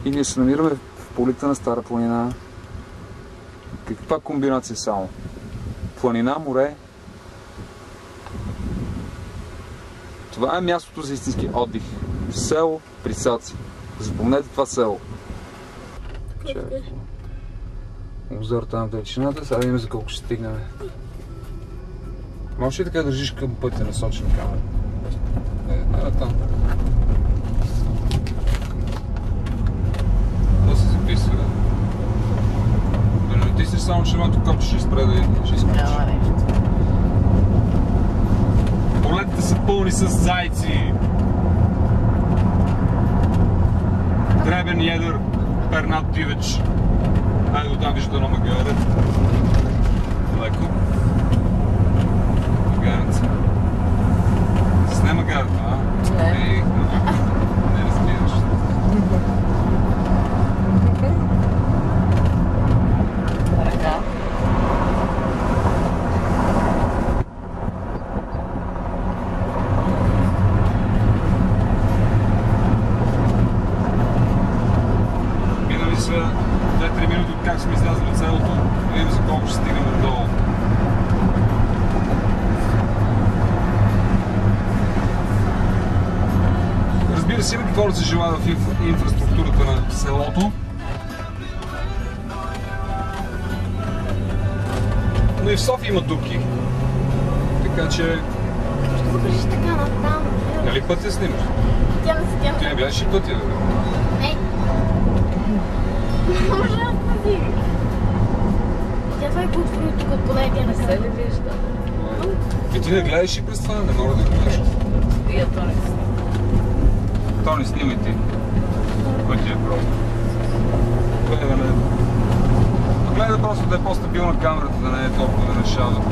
И ние се намираме в полите на Стара планина. Каква комбинация само? Планина, море. Това е мястото за истински отдих. Село при Саци. Запомнете това село. Обзор там в далечината, сега видим за колко ще стигнем. Може ли така държиш към пътя насочена камера? Там. Да се записва. Да не натиснеш само червеното копче, ще спре да ще изключиш. Полетите са пълни с зайци. Дребен, едър, пернат дивеч. Айде до там виждате едно магаре. Леко. Магаренце. С не магарето, а? Не. Не разбираш. Ръка. Минали са 2-3 минути от как сме излязли от селото. Видим за колко ще стигнем отдолу. Разбира се, има какво да се желая в инфраструктурата на селото. Но и в София има дупки. Така че... Ще го кажеш така натам. Нали пътя снимаш? Тя Ти не гледаш и пътя, бе? Не. Ужасно си. Тя това е по-отвори тук, поне тя не се ли вижда. И ти не гледаш и през това, не мога да гледаш. И ето не си. То не снимай ти. Пътя е просто. Гледай просто да е по-стабилна камерата, да не е толкова да решава.